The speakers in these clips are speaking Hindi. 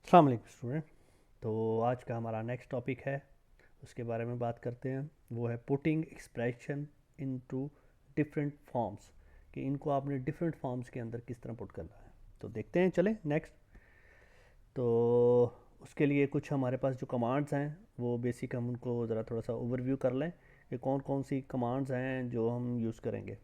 अस्सलाम वालेकुम स्टूडेंट। तो आज का हमारा नेक्स्ट टॉपिक है, उसके बारे में बात करते हैं। वो है putting expression into different forms, कि इनको आपने डिफरेंट फॉर्म्स के अंदर किस तरह पुट करना है। तो देखते हैं, चलें नेक्स्ट। तो उसके लिए कुछ हमारे पास जो कमांड्स हैं वो बेसिक हम उनको ज़रा थोड़ा सा ओवरव्यू कर लें कि कौन कौन सी कमांड्स हैं जो हम यूज़ करेंगे।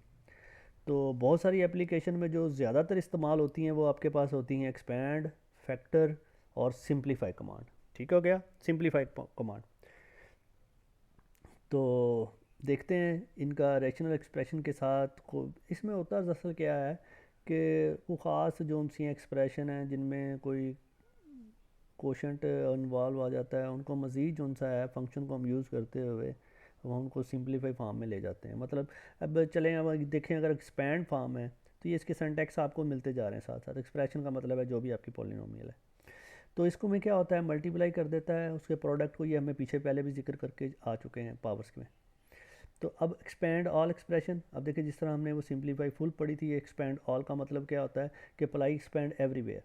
तो बहुत सारी एप्लीकेशन में जो ज़्यादातर इस्तेमाल होती हैं वो आपके पास होती हैं एक्सपैंड, फैक्टर और सिंप्लीफाई कमांड। ठीक हो गया, सिंप्लीफाई कमांड। तो देखते हैं इनका रैशनल एक्सप्रेशन के साथ को इसमें होता दरअसल क्या है कि वो ख़ास जो उनसी एक्सप्रेशन हैं जिनमें कोई कोशंट इन्वॉल्व आ जाता है, उनको मज़ीद जो सा है फंक्शन को हम यूज़ करते हुए हम उनको सिंप्लीफाई फॉर्म में ले जाते हैं। मतलब अब चलें, अब देखें अगर एक्सपैंड फॉर्म है तो ये इसके सिंटैक्स आपको मिलते जा रहे हैं साथ साथ। एक्सप्रेशन का मतलब है जो भी आपकी पॉलिनोमियल है। तो इसको में क्या होता है, मल्टीप्लाई कर देता है उसके प्रोडक्ट को। ये हमें पीछे पहले भी जिक्र करके आ चुके हैं पावर्स में। तो अब एक्सपैंड ऑल एक्सप्रेशन, अब देखिए जिस तरह हमने वो सिंप्लीफाई फुल पढ़ी थी, ये एक्सपैंड ऑल का मतलब क्या होता है कि अप्लाई एक्सपैंड एवरीवेयर,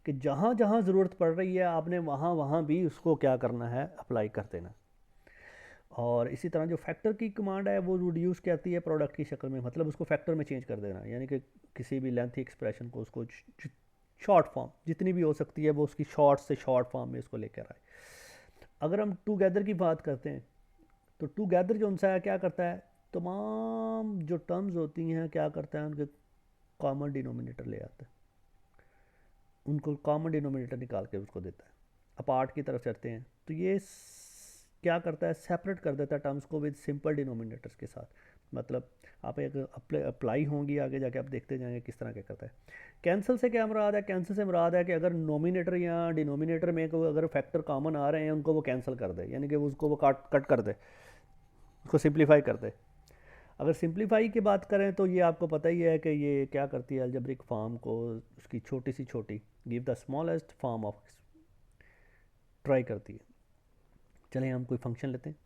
कि जहाँ जहाँ ज़रूरत पड़ रही है आपने वहाँ वहाँ भी उसको क्या करना है, अप्लाई कर देना। और इसी तरह जो फैक्टर की कमांड है वो रिड्यूस कहती है प्रोडक्ट की शक्ल में, मतलब उसको फैक्टर में चेंज कर देना, यानी कि किसी भी लेंथी एक्सप्रेशन को उसको शॉर्ट फॉर्म जितनी भी हो सकती है वो उसकी शॉर्ट से शॉर्ट फॉर्म में उसको लेकर आए। अगर हम टूगेदर की बात करते हैं तो टूगेदर जो उनसा है क्या करता है, तमाम जो टर्म्स होती हैं क्या करता है, उनके कॉमन डिनोमिनेटर ले आता है, उनको कॉमन डिनोमिनेटर निकाल के उसको देता है। अपार्ट की तरफ चलते हैं तो ये क्या करता है, सेपरेट कर देता है टर्म्स को विद सिंपल डिनोमिनेटर्स के साथ। मतलब आप एक अप्लाई होंगी आगे जाके आप देखते जाएंगे किस तरह क्या करता है। कैंसिल से क्या मुराद है, कैंसिल से मुराद है कि अगर नोमिनेटर या डिनोमिनेटर में को अगर फैक्टर कॉमन आ रहे हैं उनको वो कैंसिल कर दे, यानी कि उसको वो कट कर दे, उसको सिंप्लीफाई कर दे। अगर सिंप्लीफाई की बात करें तो ये आपको पता ही है कि ये क्या करती है, अलजेब्रिक फॉर्म को उसकी छोटी सी छोटी, give the smallest form of, try करती है। चलें हम कोई फंक्शन लेते हैं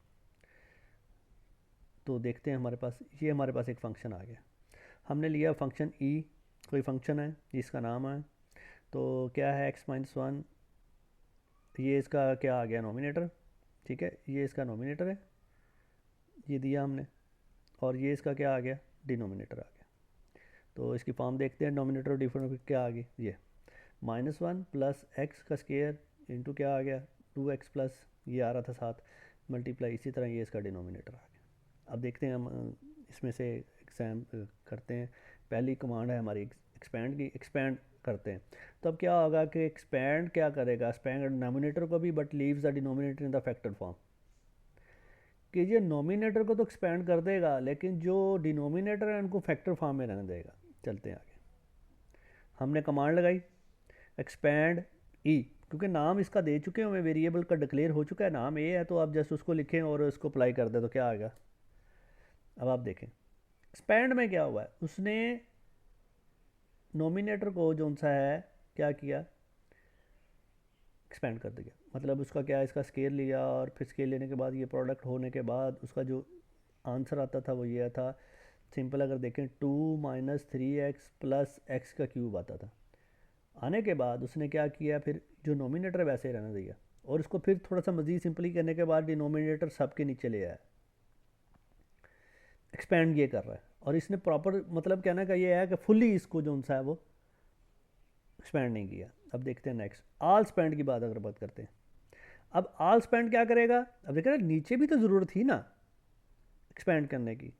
तो देखते हैं हमारे पास, ये हमारे पास एक फ़ंक्शन आ गया। हमने लिया फंक्शन ई, कोई फंक्शन है जिसका नाम है, तो क्या है x-1, ये इसका क्या आ गया, नोमिनेटर। ठीक है, ये इसका नोमिनेटर है, ये दिया हमने। और ये इसका क्या आ गया, डिनोमिनेटर आ गया। तो इसकी फॉर्म देखते हैं, नोमिनेटर और डिफरेंट क्या आ गई, ये -1 प्लस एक्स का स्केयर इंटू क्या आ गया, 2x प्लस ये आ रहा था साथ, मल्टीप्लाई, इसी तरह ये इसका डिनोमिनेटर आ गया। अब देखते हैं हम इसमें से एग्जाम करते हैं। पहली कमांड है हमारी एक्सपैंड की, एक्सपैंड करते हैं। तो अब क्या होगा कि एक्सपैंड क्या करेगा, एक्सपैंड डिनोमिनेटर को भी, but leaves the denominator in the factor form, कि ये नोमिनेटर को तो एक्सपैंड कर देगा लेकिन जो डिनोमिनेटर है उनको फैक्टर फॉर्म में रहने देगा। चलते हैं आगे। हमने कमांड लगाई एक्सपैंड ई, क्योंकि नाम इसका दे चुके हैं हमें, वेरिएबल का डिक्लेयर हो चुका है, नाम ए है, तो आप जस्ट उसको लिखें और उसको अप्लाई कर दें तो क्या आएगा। अब आप देखें एक्सपैंड में क्या हुआ है, उसने नोमिनेटर को जो सा है क्या किया, एक्सपेंड कर दिया। मतलब उसका क्या है, इसका स्केल लिया और फिर स्केल लेने के बाद ये प्रोडक्ट होने के बाद उसका जो आंसर आता था वो ये था, सिंपल अगर देखें 2 - 3x प्लस एक्स का क्यूब आता था। आने के बाद उसने क्या किया, फिर जो नोमिनेटर वैसे ही रहने दिया और उसको फिर थोड़ा सा मज़ीद सिंपली करने के बाद डिनोमिनेटर सब के नीचे ले आया। एक्सपेंड ये कर रहा है और इसने प्रॉपर मतलब कहने का ये है कि फुली इसको जो सा है वो एक्सपेंड नहीं किया। अब देखते हैं नेक्स्ट, आल स्पेंड की बात अगर बात करते हैं। अब आल स्पेंड क्या करेगा, अब देखिए नीचे भी तो ज़रूरत थी ना एक्सपेंड करने की,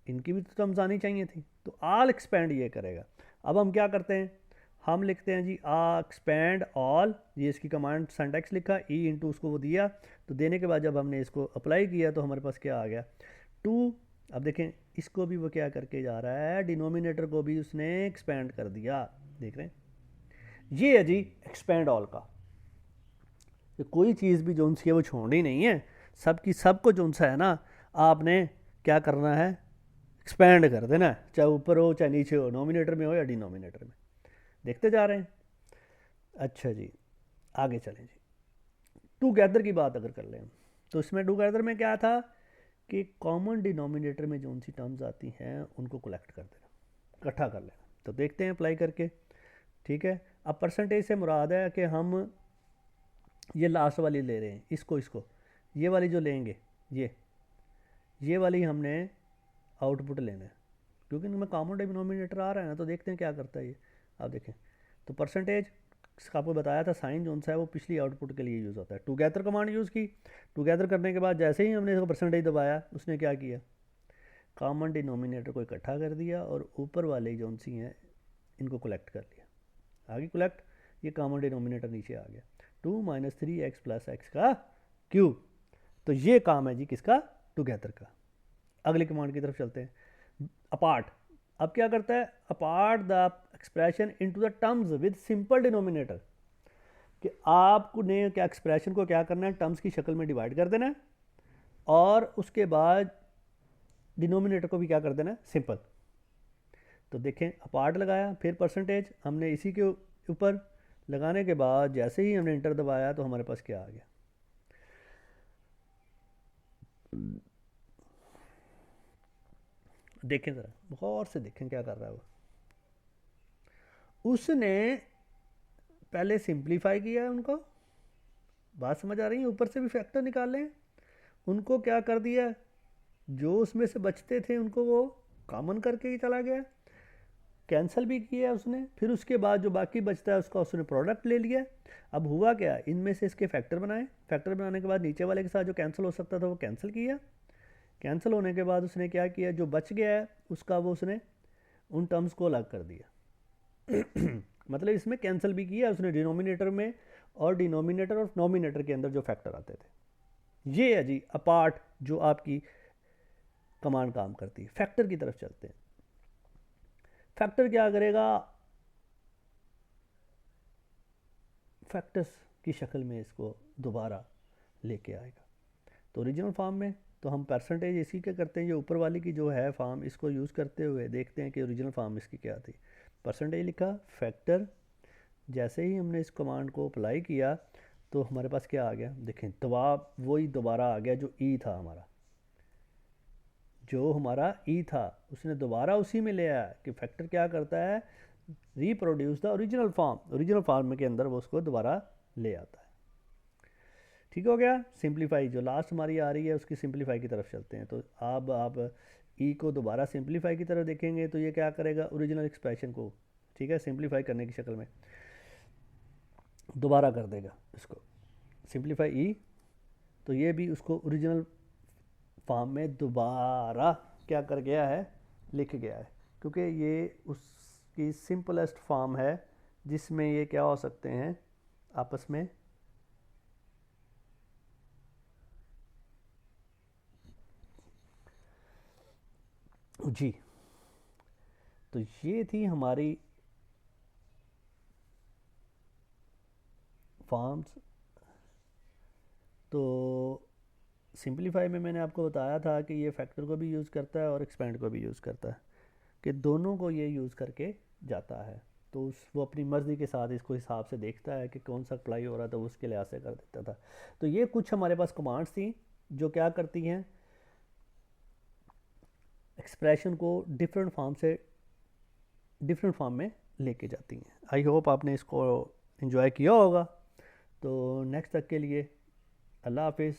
इनकी भी तो टर्म्स आनी चाहिए थी, तो आल एक्सपेंड ये करेगा। अब हम क्या करते हैं, हम लिखते हैं जी आ एक्सपेंड ऑल, ये इसकी कमांड सिंटैक्स लिखा, ई इंटू उसको वो दिया, तो देने के बाद जब हमने इसको अप्लाई किया तो हमारे पास क्या आ गया, 2। अब देखें इसको भी वो क्या करके जा रहा है, डिनोमिनेटर को भी उसने एक्सपेंड कर दिया। देख रहे हैं, ये है जी एक्सपेंड ऑल का, कि कोई चीज़ भी जो उनसी है वो छोड़नी नहीं है, सबकी सबको जो उनसा है ना आपने क्या करना है, एक्सपेंड कर देना, चाहे ऊपर हो चाहे नीचे हो, नोमिनेटर में हो या डिनोमिनेटर में। देखते जा रहे हैं। अच्छा जी, आगे चलें जी। टूगेदर की बात अगर कर लें तो इसमें टूगेदर में क्या था कि कॉमन डिनोमिनेटर में जो उनसी टर्म्स आती हैं उनको कलेक्ट कर देना, इकट्ठा कर लेना। तो देखते हैं अप्लाई करके। ठीक है, अब परसेंटेज से मुराद है कि हम ये लास्ट वाली ले रहे हैं, इसको ये वाली जो लेंगे, ये वाली हमने आउटपुट लेना है, क्योंकि इनमें कॉमन डिनोमिनेटर आ रहा है ना। तो देखते हैं क्या करता है ये। आप देखें तो परसेंटेज आपको बताया था साइन जो सा है वो पिछली आउटपुट के लिए यूज़ होता है। टुगेदर कमांड यूज़ की, टुगेदर करने के बाद जैसे ही हमने इसको परसेंटेज दबाया, उसने क्या किया, कॉमन डिनोमिनेटर को इकट्ठा कर दिया और ऊपर वाले जो सी हैं इनको कलेक्ट कर लिया। आगे कलेक्ट, ये कॉमन डिनोमिनेटर नीचे आ गया, 2 - 3x + x का क्यूब। तो ये काम है जी किसका, टुगेदर का। अगली कमांड की तरफ चलते हैं, अपार्ट। अब क्या करता है, apart the expression into the terms with simple denominator, कि आपने क्या एक्सप्रेशन को क्या करना है, टर्म्स की शक्ल में डिवाइड कर देना है और उसके बाद डिनोमिनेटर को भी क्या कर देना है, सिंपल। तो देखें अपार्ट लगाया, फिर परसेंटेज हमने इसी के ऊपर लगाने के बाद जैसे ही हमने इंटर दबाया तो हमारे पास क्या आ गया, देखें ज़रा गौर से देखें क्या कर रहा है वो। उसने पहले सिंप्लीफाई किया है उनको, बात समझ आ रही है, ऊपर से भी फैक्टर निकाले हैं, उनको क्या कर दिया, जो उसमें से बचते थे उनको वो कॉमन करके ही चला गया, कैंसिल भी किया उसने, फिर उसके बाद जो बाकी बचता है उसका उसने प्रोडक्ट ले लिया। अब हुआ क्या, इनमें से इसके फैक्टर बनाए, फैक्टर बनाने के बाद नीचे वाले के साथ जो कैंसिल हो सकता था वो कैंसिल किया, कैंसिल होने के बाद उसने क्या किया, जो बच गया है उसका वो उसने उन टर्म्स को अलग कर दिया मतलब इसमें कैंसिल भी किया उसने डिनोमिनेटर में, और डिनोमिनेटर और नोमिनेटर के अंदर जो फैक्टर आते थे। ये है जी अपार्ट जो आपकी कमांड काम करती है। फैक्टर की तरफ चलते हैं। फैक्टर क्या करेगा, फैक्टर्स की शक्ल में इसको दोबारा लेके आएगा। तो ओरिजिनल फॉर्म में तो हम परसेंटेज इसी के करते हैं, ये ऊपर वाली की जो है फॉर्म, इसको यूज़ करते हुए देखते हैं कि ओरिजिनल फॉर्म इसकी क्या थी। परसेंटेज लिखा, फैक्टर, जैसे ही हमने इस कमांड को अप्लाई किया तो हमारे पास क्या आ गया, देखें जवाब वही दोबारा आ गया जो ई था हमारा, जो हमारा ई था उसने दोबारा उसी में ले आया कि फैक्टर क्या करता है, reproduce the original form, original form के अंदर वो उसको दोबारा ले आता है। ठीक हो गया। सिंप्लीफाई जो लास्ट हमारी आ रही है उसकी सिंप्लीफाई की तरफ चलते हैं। तो अब आप ई को दोबारा सिंप्लीफाई की तरफ देखेंगे तो ये क्या करेगा, ओरिजिनल एक्सप्रेशन को, ठीक है, सिंप्लीफाई करने की शक्ल में दोबारा कर देगा इसको, सिंप्लीफाई ई, तो ये भी उसको ओरिजिनल फॉर्म में दोबारा क्या कर गया है, लिख गया है, क्योंकि ये उसकी सिंपलेस्ट फॉर्म है जिसमें ये क्या हो सकते हैं आपस में जी। तो ये थी हमारी फॉर्म्स। तो सिंप्लीफाई में मैंने आपको बताया था कि ये फैक्टर को भी यूज़ करता है और एक्सपेंड को भी यूज़ करता है, कि दोनों को ये यूज़ करके जाता है। तो वो अपनी मर्ज़ी के साथ इसको हिसाब से देखता है कि कौन सा अप्लाई हो रहा था, वो उसके लिहाज से कर देता था। तो ये कुछ हमारे पास कमांड्स थी जो क्या करती हैं, एक्सप्रेशन को डिफरेंट फॉर्म से डिफरेंट फॉर्म में लेके जाती हैं। आई होप आपने इसको इन्जॉय किया होगा। तो नेक्स्ट तक के लिए अल्लाह हाफिज़।